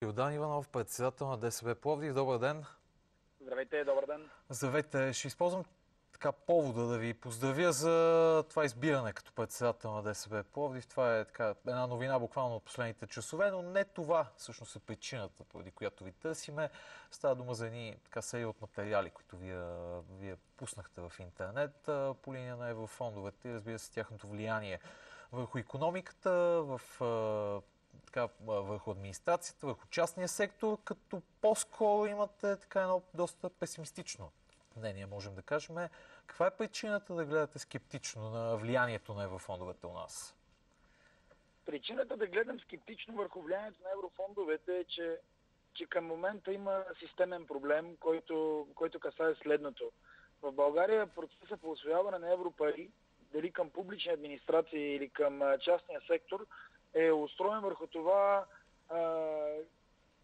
Йордан Иванов, председател на ДСБ Пловдив. Добър ден! Здравейте, добър ден. Здравейте! Ще използвам повода да ви поздравя за това избиране като председател на ДСБ Пловдив. Това е една новина буквално от последните часове, но не това всъщност е причината, поради която ви търсиме. Става дума за едни серия от материали, които вие пуснахте в интернет по линия на еврофондовете и разбира се тяхното влияние върху икономиката, върху администрацията, върху частния сектор, като по-скоро имате едно доста песимистично мнение, можем да кажем. Каква е причината да гледате скептично на влиянието на еврофондовете у нас? Причината да гледам скептично върху влиянието на еврофондовете е, че към момента има системен проблем, който касае следното. В България процесът по усвояване на европари, дали към публични администрации или към частния сектор, е устроен върху това,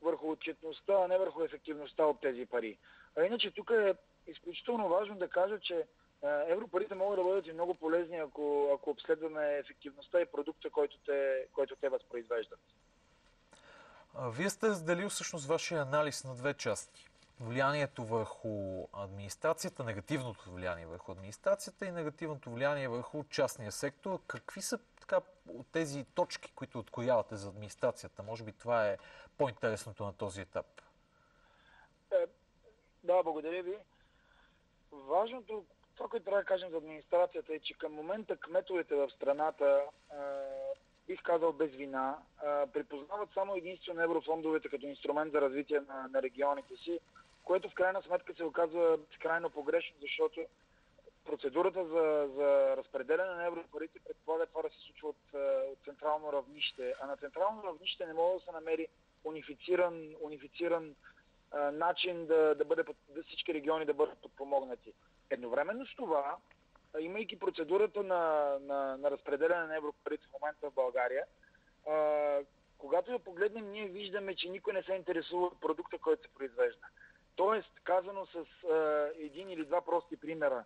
върху отчетността, а не върху ефективността от тези пари. А иначе тук е изключително важно да кажа, че европарите могат да бъдат и много полезни, ако обследваме ефективността и продукта, който те възпроизвеждат. Вие сте разделил всъщност вашия анализ на две части. Влиянието върху администрацията, негативното влияние върху администрацията и негативното влияние върху частния сектор. Какви са от тези точки, които откроявате за администрацията? Може би това е по-интересното на този етап. Да, благодаря ви. Важното, това, което трябва да кажем за администрацията е, че към момента кметовете в страната, бих казал без вина, припознават само единствено еврофондовете като инструмент за развитие на регионите си, което в крайна сметка се оказва крайно погрешно, защото процедурата за разпределяне на европарите предполага това да се случва от централно равнище, а на централно равнище не може да се намери унифициран начин да всички региони да бъдат подпомогнати. Едновременно с това, имайки процедурата на разпределяне на европарите в момента в България, когато я погледнем, ние виждаме, че никой не се интересува от продукта, който се произвежда. Тоест, казано с един или два прости примера,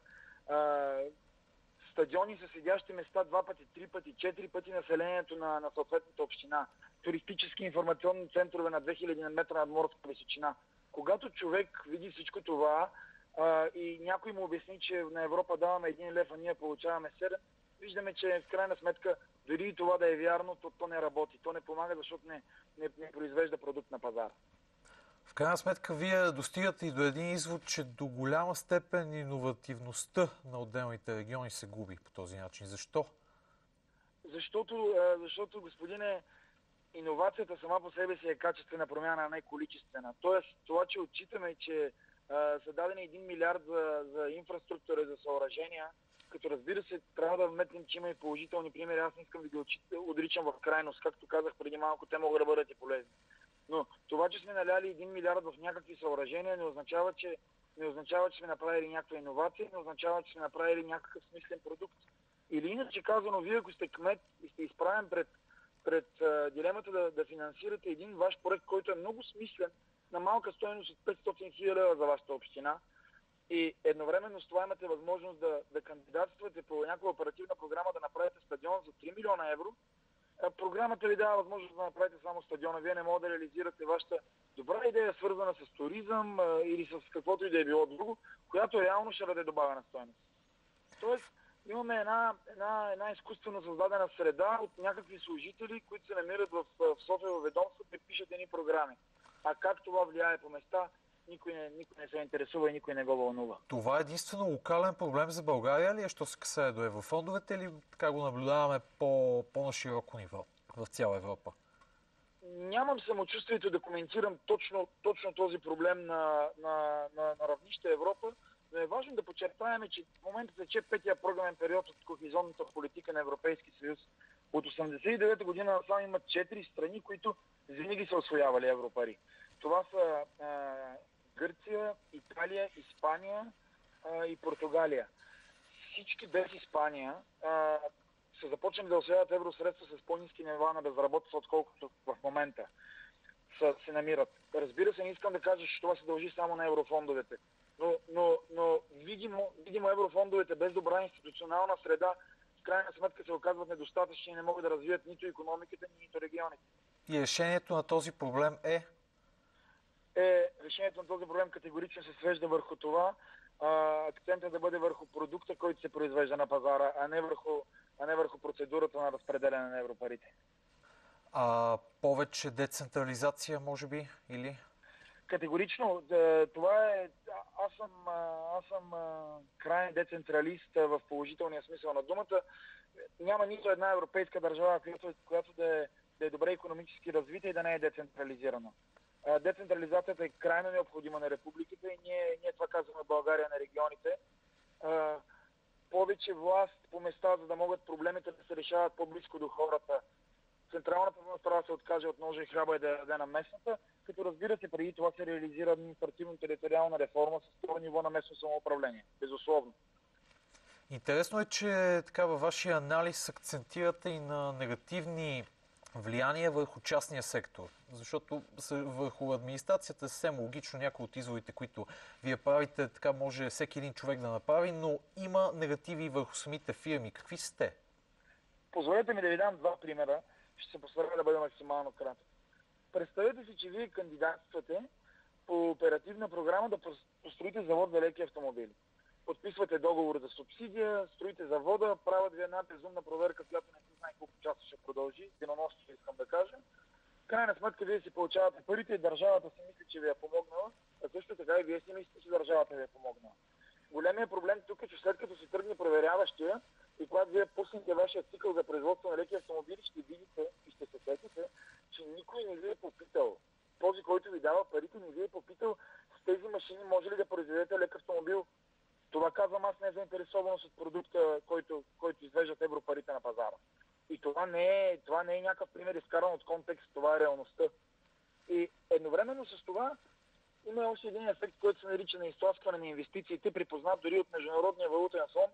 стадиони с седящи места 2 пъти, 3 пъти, 4 пъти населението на съответната община, туристически информационни центрове на 2000 метра над морска височина. Когато човек види всичко това и някой му обясни, че на Европа даваме 1 лев, а ние получаваме 7, виждаме, че в крайна сметка дори и това да е вярно, то не работи. То не помага, защото не произвежда продукт на пазара. В крайна сметка, вие достигате и до един извод, че до голяма степен иновативността на отделните региони се губи по този начин. Защо? Защото, господине, иновацията сама по себе си е качествена промяна, а не количествена. Тоест, това, че отчитаме, че са дадени 1 милиард за инфраструктура, за съоръжения, като разбира се, трябва да вметнем, че има и положителни примери. Аз не искам да ги отричам в крайност. Както казах преди малко, те могат да бъдат и полезни. Но това, че сме наляли 1 милиард в някакви съоръжения, не означава, че сме направили някаква иновация, не означава, че сме направили някакъв смислен продукт. Или иначе казано, вие, ако сте кмет и сте изправен пред дилемата да финансирате един ваш проект, който е много смислен, на малка стойност от 500 хиляди лева за вашата община, и едновременно с това имате възможност да кандидатствате по някаква оперативна програма да направите стадион за 3 милиона евро, програмата ви дава възможност да направите само стадиона. Вие не можете да реализирате вашата добра идея, свързана с туризъм или с каквото и да е било друго, която реално ще даде добавена стойност. Тоест, имаме една изкуствено създадена среда от някакви служители, които се намират в София във ведомството и пишат едни програми. А как това влияе по места, никой не се интересува и никой не го вълнува. Това е единствено локален проблем за България ли е, що се касае до еврофондовете, или така го наблюдаваме по-на широко ниво в цяла Европа? Нямам самочувствието да коментирам точно този проблем на равнище Европа, но е важно да подчертаем, че в момента тече 5-я програмен период от кохезионната политика на Европейския съюз. От 1989 година насам имат 4 страни, които винаги са усвоявали европари. Това са Гърция, Италия, Испания и Португалия. Всички без Испания са започнали да усвояват евросредства с по-ниски нива на безработица, отколкото в момента се намират. Разбира се, не искам да кажа, че това се дължи само на еврофондовете. Но видимо еврофондовете без добра институционална среда в крайна сметка се оказват недостатъчни и не могат да развият нито икономиката, нито регионите. И решението на този проблем е решението на този проблем категорично се свежда върху това, акцентът да бъде върху продукта, който се произвежда на пазара, а не върху процедурата на разпределяне на европарите. Повече децентрализация, може би, или? Категорично. Това е... Аз съм крайен децентралист в положителния смисъл на думата. Няма нито една европейска държава, която да е добре икономически развита и да не е децентрализирана. Децентрализацията е крайно необходима на републиките и ние това казваме в България на регионите. Повече власт по места, за да могат проблемите да се решават по-близко до хората. Централната власт трябва да се откаже от ножа и хляба и да даде на местната, като разбира се, преди това се реализира административно-териториална реформа с второ ниво на местно самоуправление. Безусловно. Интересно е, че така във вашия анализ акцентирате и на негативни влияния върху частния сектор. Защото върху администрацията е съвсем логично някои от изводите, които вие правите, така може всеки един човек да направи, но има негативи върху самите фирми. Какви сте? Позволете ми да ви дам два примера. Ще се постарая да бъда максимално кратък. Представете си, че вие кандидатствате по оперативна програма да построите завод за леки автомобили. Подписвате договор за субсидия, строите завода, правят ви една безумна проверка, която не се знае колко часа ще продължи, денонощие искам да кажа. В крайна сметка вие си получавате парите и държавата си мисли, че ви е помогнала, а също така и вие си мислите, че държавата ви е помогнала. Големият проблем тук е, че след като си тръгне проверяващия и когато вие пуснете вашия цикъл за производство на леки автомобили, ще видите и ще се сетите, че никой не ви е попитал. Този, който ви дава парите, не ви е попитал с тези машини може ли да произведете лек автомобил. Това казвам аз, не е заинтересованост от продукта, който извеждат европарите на пазара. И това не е някакъв пример изкаран от контекст, това е реалността. И едновременно с това има още един ефект, който се нарича на изтласкване на инвестициите, припознат дори от Международния валутен фонд.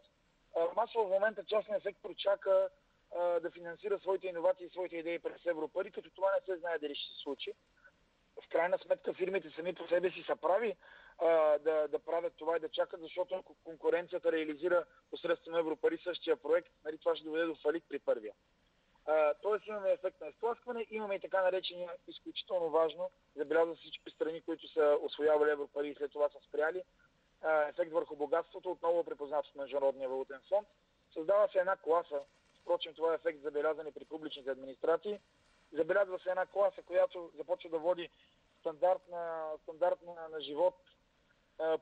Масово в момента частният сектор чака да финансира своите иновации и своите идеи през европари, като това не се знае дали ще се случи. В крайна сметка фирмите сами по себе си са прави да правят това и да чакат, защото ако конкуренцията реализира посредством европари същия проект, нали, това ще доведе до фалит при първия. Тоест имаме ефект на изтласкване, имаме и така наречения изключително важно, забелязва всички страни, които са освоявали европари и след това са спряли, ефект върху богатството, отново препознат от Международния валутен фонд. Създава се една класа, впрочем това е ефект забелязан и при публичните администрации, забелязва се една класа, която започва да води стандарт на живот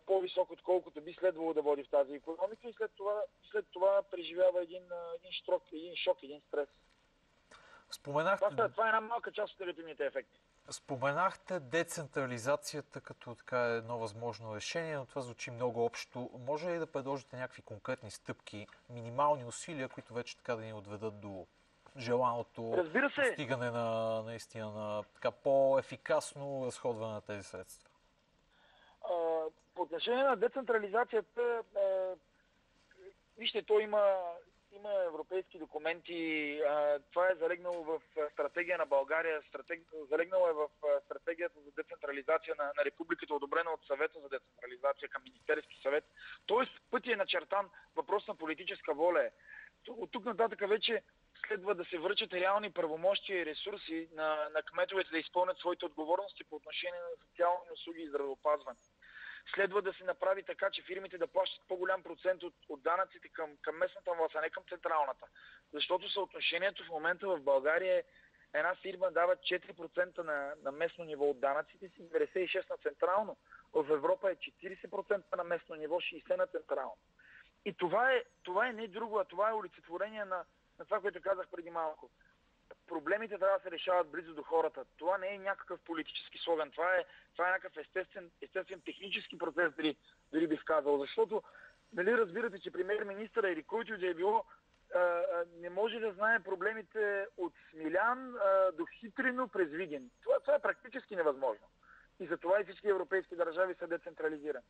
по-висок, отколкото би следвало да води в тази икономика и след това преживява един шок, един стрес. Това е една малка част от негативните ефекти. Споменахте децентрализацията като така едно възможно решение, но това звучи много общо. Може ли да предложите някакви конкретни стъпки, минимални усилия, които вече така да ни отведат до желаното постигане на наистина на така по-ефикасно разходване на тези средства? По отношение на децентрализацията, вижте, то има европейски документи. Това е залегнало в стратегия на България, залегнало е в стратегията за децентрализация на републиката, одобрена от съвета за децентрализация към Министерски съвет. Тоест пътя е начертан, въпрос на политическа воля е. От тук нататък вече следва да се връчат реални правомощия и ресурси на кметовете да изпълнят своите отговорности по отношение на социални услуги и здравеопазване. Следва да се направи така, че фирмите да плащат по-голям процент от данъците към местната власт, а не към централната. Защото съотношението в момента в България е една фирма дава 4% на местно ниво от данъците си, 96% на централно. В Европа е 40% на местно ниво, 60% на централно. И това е не друго, а това е олицетворение на това, което казах преди малко. Проблемите трябва да се решават близо до хората. Това не е някакъв политически слоган. Това е някакъв естествен технически процес, дори бих казал. Защото, нали разбирате, че премиер-министъра или който и да е било, не може да знае проблемите от Смилян до Хитрино през Видин. Това е практически невъзможно. И затова и всички европейски държави са децентрализирани.